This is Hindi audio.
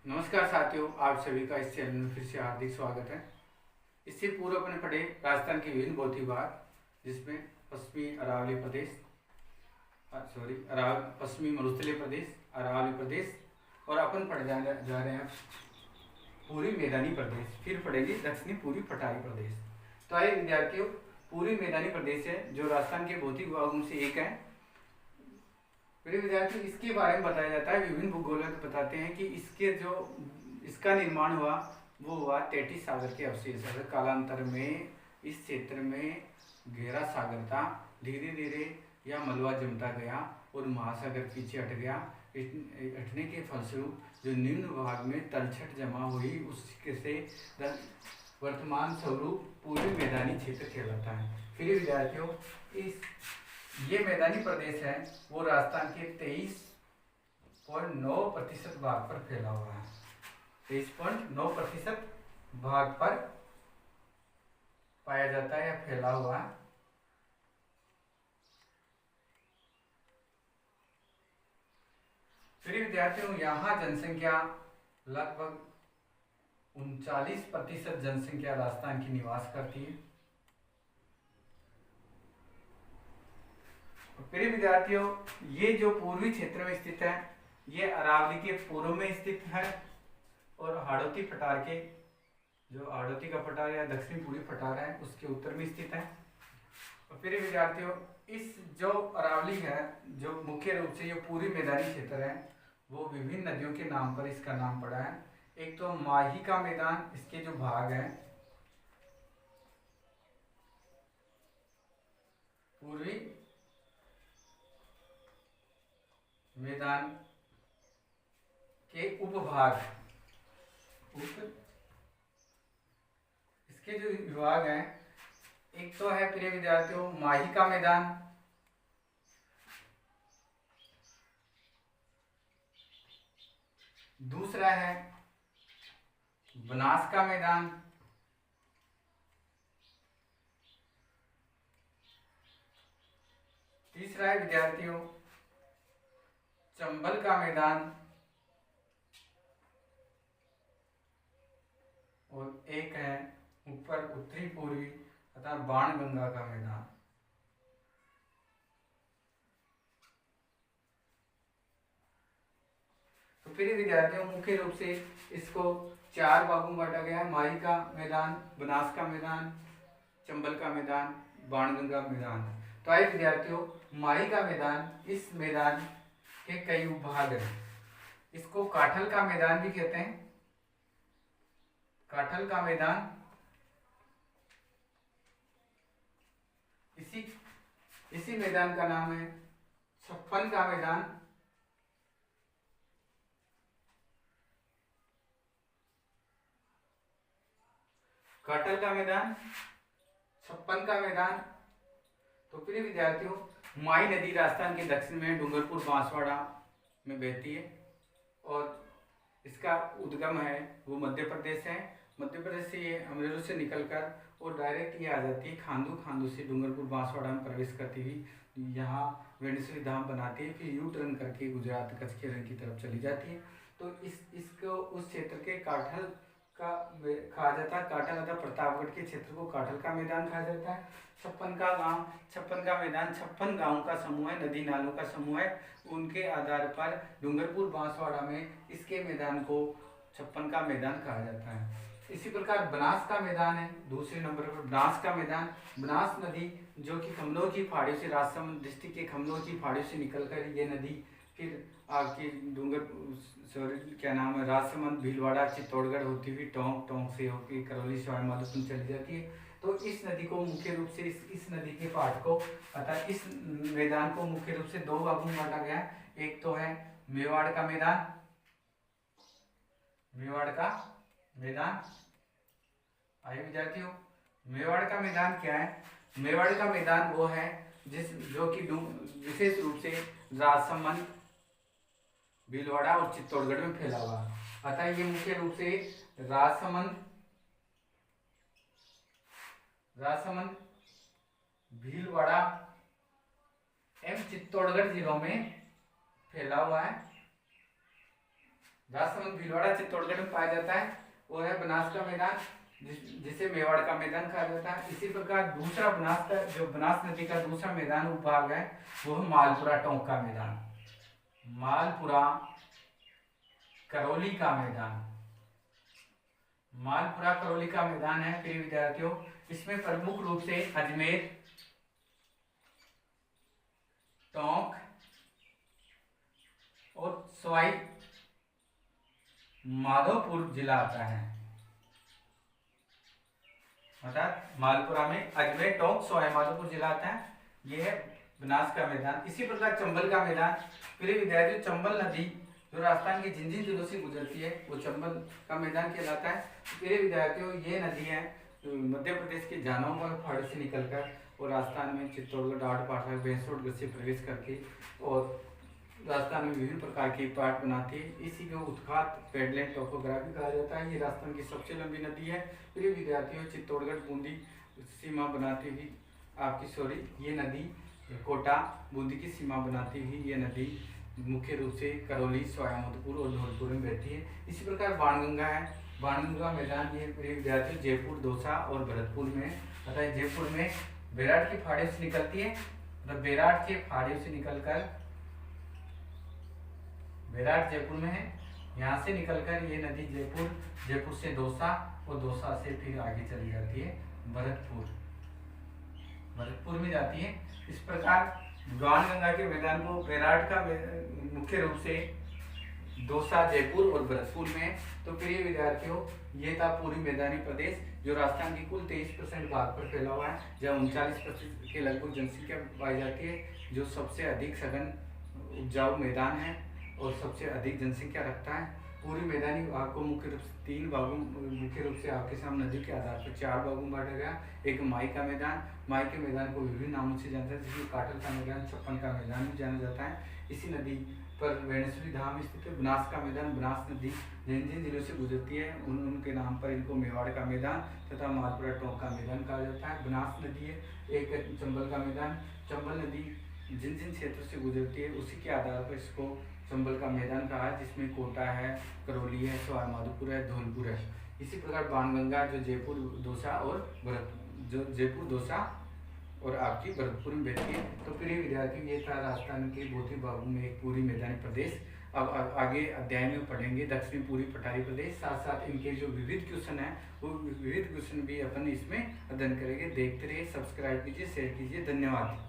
नमस्कार साथियों, आप सभी का इस चैनल में फिर से हार्दिक स्वागत है। इससे पूर्व अपने पढ़े राजस्थान के विभिन्न भौतिक भाग, जिसमें पश्चिमी अरावली प्रदेश पश्चिमी मरुस्थलीय प्रदेश, अरावली प्रदेश और अपन पढ़ जा रहे हैं पूर्वी मैदानी प्रदेश। फिर पढ़ेंगे दक्षिणी पूर्वी पठारी प्रदेश। तो आइए विद्यार्थियों, पूर्वी मैदानी प्रदेश है जो राजस्थान के भौतिक भागों से एक है। प्रिय विद्यार्थी, इसके बारे में बताया जाता है, विभिन्न भूगोलक बताते हैं कि इसका निर्माण हुआ वो हुआ तैतीस सागर के अवशेष। अगर कालांतर में इस क्षेत्र में गहरा सागर था, धीरे धीरे यह मलबा जमता गया और महासागर पीछे हट गया। हटने के फलस्वरूप जो निम्न भाग में तलछट जमा हुई, उससे वर्तमान स्वरूप पूर्वी मैदानी क्षेत्र कहलाता है। फिर विद्यार्थियों, ये मैदानी प्रदेश है वो राजस्थान के 23.9% भाग पर फैला हुआ है। 23.9% भाग पर पाया जाता है या फैला हुआ है। फिर विद्यार्थियों, यहाँ जनसंख्या लगभग 39% जनसंख्या राजस्थान की निवास करती है। प्रिय विद्यार्थियों, ये जो पूर्वी क्षेत्र में स्थित है, ये अरावली के पूर्व में स्थित है और हाड़ौती पठार के जो हाड़ौती का पठार या दक्षिणी पूर्वी पठार है उसके उत्तर में स्थित है। और प्रिय विद्यार्थियों, इस जो अरावली है, जो मुख्य रूप से ये पूर्वी मैदानी क्षेत्र है, वो विभिन्न नदियों के नाम पर इसका नाम पड़ा है। एक तो माही का मैदान, इसके जो भाग है पूर्वी मैदान के उपभाग, इसके जो विभाग हैं, एक तो है प्रिय विद्यार्थियों माही का मैदान, दूसरा है बनास का मैदान, तीसरा है विद्यार्थियों चंबल का मैदान, और एक है ऊपर उत्तरी पूर्वी अर्थात बाणगंगा का मैदान। तो फिर विद्यार्थियों मुख्य रूप से इसको चार भागों में बांटा गया है: माही का मैदान, बनास का मैदान, चंबल का मैदान, बाणगंगा मैदान। तो आइए विद्यार्थियों, माही का मैदान, इस मैदान के कई उपभाग हैं। इसको काठल का मैदान भी कहते हैं। काठल का मैदान, इसी मैदान का नाम है छप्पन का मैदान। काठल का मैदान, छप्पन का मैदान। तो प्रिय विद्यार्थियों, माई नदी राजस्थान के दक्षिण में डूंगरपुर बांसवाड़ा में बहती है और इसका उद्गम है वो मध्य प्रदेश है। मध्य प्रदेश से ये अमरेली से निकलकर और डायरेक्ट ये आ जाती है खांडू, खांडू से डूंगरपुर बांसवाड़ा में प्रवेश करती हुई यहाँ वेणुश्री धाम बनाती है, फिर यू टर्न करके गुजरात कच्छ के रण की तरफ चली जाती है। तो इसको उस क्षेत्र के काठल का कहा जाता है। काठल अर्थात प्रतापगढ़ के क्षेत्र को काठल का मैदान कहा जाता है। छप्पन का मैदान 56 गांवों का समूह है, नदी नालों का समूह है। उनके आधार पर डूंगरपुर बांसवाड़ा में इसके मैदान को छप्पन का मैदान कहा जाता है। इसी प्रकार बनास का मैदान है दूसरे नंबर पर। बनास का मैदान, बनास नदी जो कि खमनोर की पहाड़ियों से, राजसमंद डिस्ट्रिक्ट के खमनोर की पहाड़ियों से निकलकर ये नदी फिर आपकी क्या नाम है, राजसमंद, भीलवाड़ा, चित्तौड़गढ़ होती हुई टोंक, टोंक से होकर करौली, सवाई माधोपुर चली जाती है। तो इस नदी को मुख्य रूप से इस नदी के पाठ को अर्थात इस मैदान को मुख्य रूप से दो भागों में बांटा गया है। एक तो है मेवाड़ का मैदान, मेवाड़ का मैदान। आइए विद्यार्थियों, मेवाड़ का मैदान क्या है? मेवाड़ का मैदान वो है जो कि विशेष रूप से राजसमंद, भीलवाड़ा और चित्तौड़गढ़ में फैला हुआ। अतः ये मुख्य रूप से राजसमंद, भीलवाड़ा एवं चित्तौड़गढ़ जिलों में फैला हुआ है। राजसमंद भीलवाड़ा चित्तौड़गढ़ में पाया जाता है, वो है बनास का मैदान, जिसे मेवाड़ का मैदान कहा जाता है। इसी प्रकार दूसरा बनास का, जो बनास नदी का दूसरा मैदान उपभाग है, वो है मालपुरा टोंक का मैदान, मालपुरा करौली का मैदान, मालपुरा करौली का मैदान है प्रिय विद्यार्थियों। इसमें प्रमुख रूप से अजमेर, टोंक और सवाई माधोपुर जिला आता है, अर्थात मालपुरा में अजमेर, टोंक, सवाई माधोपुर जिला आता है। यह है बनास का मैदान। इसी प्रकार चंबल का मैदान, प्रिय विद्यार्थियों चंबल नदी जो राजस्थान के जिन जिन जिलों से गुजरती है वो चंबल का मैदान कहलाता है। प्रिय विद्यार्थियों ये नदी है मध्य प्रदेश के जालौन पहाड़ी से निकलकर और राजस्थान में चित्तौड़गढ़, डाट, पाठक, भैंसोटगढ़ से प्रवेश करके और राजस्थान में विभिन्न प्रकार की पार्ट बनाती है। इसी को उत्खात पेडलैंड टोपोग्राफी कहा जाता है। ये राजस्थान की सबसे लंबी नदी है। प्रिय विद्यार्थियों चित्तौड़गढ़ बूंदी सीमा बनाती हुई ये नदी कोटा बूंदी की सीमा बनाती हुई ये नदी मुख्य रूप से करौली, सवाईमाधोपुर और धौलपुर में बहती है। इसी प्रकार बाणगंगा है, बाणगंगा मैदान ये प्रिय विद्यार्थियों जयपुर, दौसा और भरतपुर में तथा जयपुर में बेराट की फाड़ियों से निकलती है। मतलब बेराट के फाड़ियों से निकलकर बेराट जयपुर में है, यहाँ से निकलकर ये नदी जयपुर से दौसा और दौसा से फिर आगे चली जाती है भरतपुर में जाती है। इस प्रकार बाणगंगा के मैदान को बेराट का मुख्य रूप से दौसा, जयपुर और भरतपुर में। तो प्रिय विद्यार्थियों ये था पूरी मैदानी प्रदेश जो राजस्थान की कुल 23% भाग पर फैला हुआ है, जहाँ 39% के लगभग जनसंख्या पाई जाती है, जो सबसे अधिक सघन उपजाऊ मैदान है और सबसे अधिक जनसंख्या रखता है। पूरी मैदानी भाग को मुख्य रूप से 3 भागों मुख्य रूप से आपके सामने नदी के आधार पर 4 भागों में बांटा गया। एक माई का मैदान, माई के मैदान को विभिन्न नामों से जाना जाता है, जिसमें काटल का मैदान, छप्पन का मैदान भी जाना जाता है। इसी नदी पर वेणेश्वरी धाम स्थित है। बनास का मैदान, बनास नदी जिन जिन जिलों से गुजरती है उनके नाम पर इनको मेवाड़ का मैदान तथा मालपुरा टोंक का मैदान कहा जाता है। बनास नदी है, एक चंबल का मैदान, चंबल नदी जिन जिन क्षेत्रों से गुजरती है उसी के आधार पर इसको चंबल का मैदान कहा है, जिसमें कोटा है, करौली है, सवाईमाधोपुर है, धौलपुर है। इसी प्रकार बाणगंगा जो जयपुर, दौसा और आपकी भरतपुर में बहती है। तो प्रिय विद्यार्थी ये था राजस्थान के बहुत ही भागों में एक पूरी मैदानी प्रदेश। अब आगे अध्याय में पढ़ेंगे दक्षिणी पूरी पठारी प्रदेश, साथ साथ इनके जो विविध क्वेश्चन है वो विविध क्वेश्चन भी अपन इसमें अध्ययन करेंगे। देखते रहिए, सब्सक्राइब कीजिए, शेयर कीजिए। धन्यवाद।